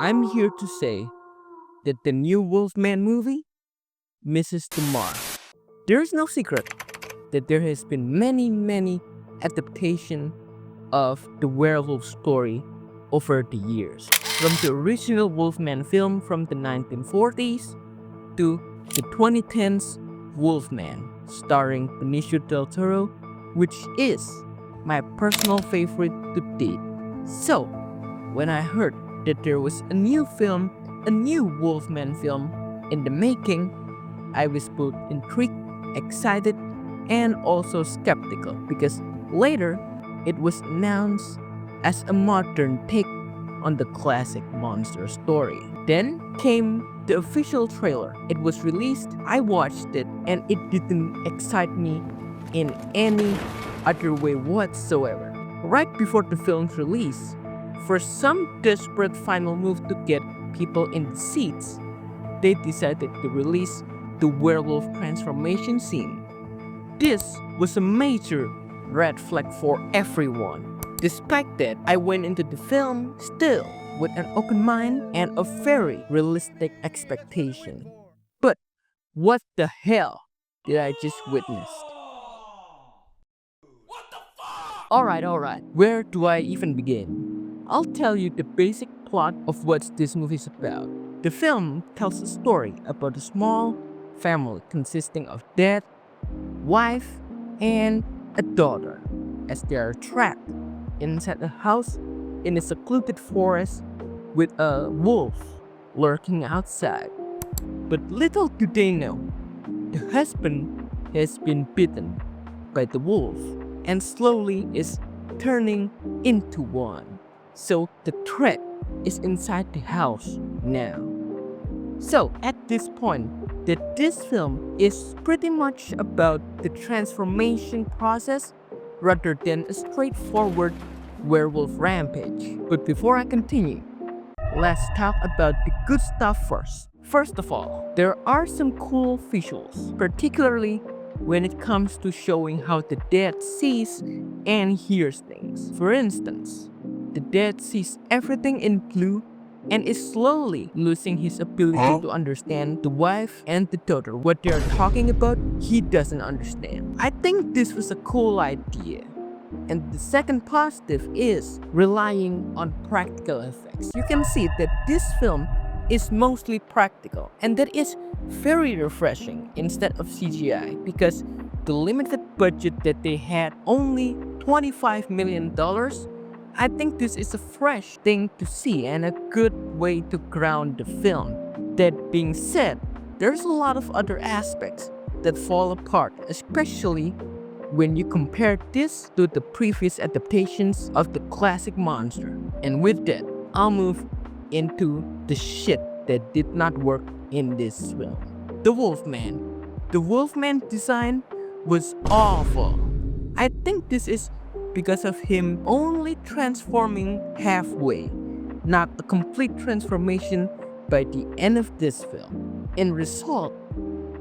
I'm here to say that the new Wolfman movie misses the mark. There's no secret that there has been many adaptations of the werewolf story over the years. From the original Wolfman film from the 1940s to the 2010s Wolfman starring Benicio del Toro, which is my personal favorite to date. So, when I heard that there was a new Wolfman film in the making, I was both intrigued, excited, and also skeptical because later it was announced as a modern take on the classic monster story. Then came the official trailer. It was released, I watched it, and it didn't excite me in any other way whatsoever. Right before the film's release, for some desperate final move to get people in the seats, they decided to release the werewolf transformation scene. This was a major red flag for everyone. Despite that, I went into the film still with an open mind and a very realistic expectation. But what the hell did I just witness? Alright, where do I even begin? I'll tell you the basic plot of what this movie is about. The film tells a story about a small family consisting of dad, wife, and a daughter as they are trapped inside a house in a secluded forest with a wolf lurking outside. But little do they know, the husband has been bitten by the wolf and slowly is turning into one. So the threat is inside the house now. So at this point, that this film is pretty much about the transformation process rather than a straightforward werewolf rampage. But before I continue, let's talk about the good stuff first. First of all, there are some cool visuals, particularly when it comes to showing how the dead sees and hears things. For instance, the dead sees everything in blue and is slowly losing his ability to understand the wife and the daughter. What they are talking about, he doesn't understand. I think this was a cool idea. And the second positive is relying on practical effects. You can see that this film is mostly practical, and that is very refreshing instead of CGI because the limited budget that they had, only $25 million, I think this is a fresh thing to see and a good way to ground the film. That being said, there's a lot of other aspects that fall apart, especially when you compare this to the previous adaptations of the classic monster. And with that, I'll move into the shit that did not work in this film. The Wolfman. The Wolfman design was awful. I think this is because of him only transforming halfway, not a complete transformation by the end of this film. In result,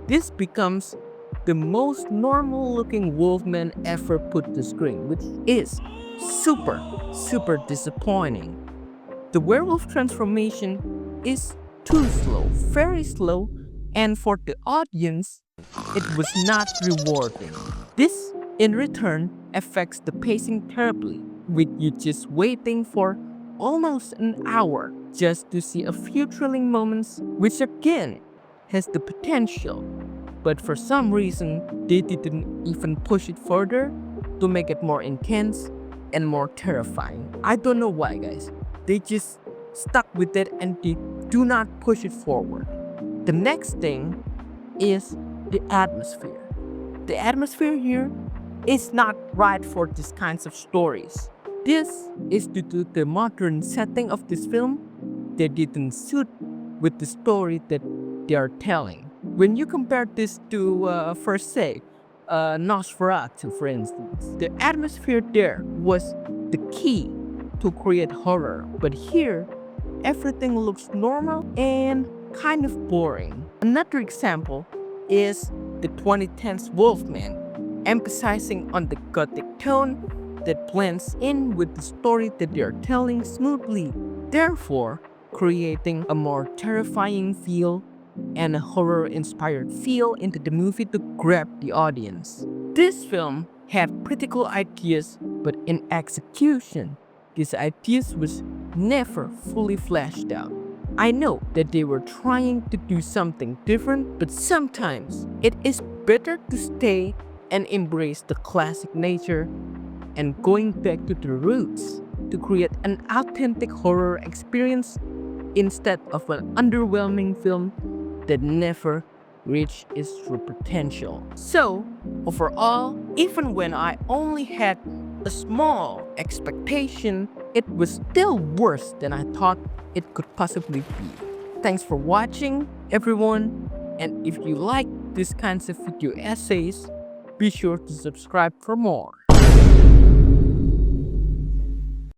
this becomes the most normal looking Wolfman ever put to screen, which is super disappointing. The werewolf transformation is too slow, very slow, and for the audience, it was not rewarding. This, in return, affects the pacing terribly, with you just waiting for almost an hour just to see a few thrilling moments, which again has the potential, but for some reason, they didn't even push it further to make it more intense and more terrifying. I don't know why, guys. They just stuck with it and they do not push it forward. The next thing is the atmosphere. The atmosphere here is not right for these kinds of stories. This is due to the modern setting of this film that didn't suit with the story that they are telling. When you compare this to, Nosferatu, for instance, the atmosphere there was the key to create horror, but here, everything looks normal and kind of boring. Another example is the 2010s Wolfman, emphasizing on the gothic tone that blends in with the story that they are telling smoothly. Therefore, creating a more terrifying feel and a horror-inspired feel into the movie to grab the audience. This film had critical ideas, but in execution, these ideas was never fully fleshed out. I know that they were trying to do something different, but sometimes it is better to stay and embrace the classic nature and going back to the roots to create an authentic horror experience instead of an underwhelming film that never reached its true potential. So, overall, even when I only had a small expectation, it was still worse than I thought it could possibly be. Thanks for watching, everyone. And if you like these kinds of video essays, be sure to subscribe for more.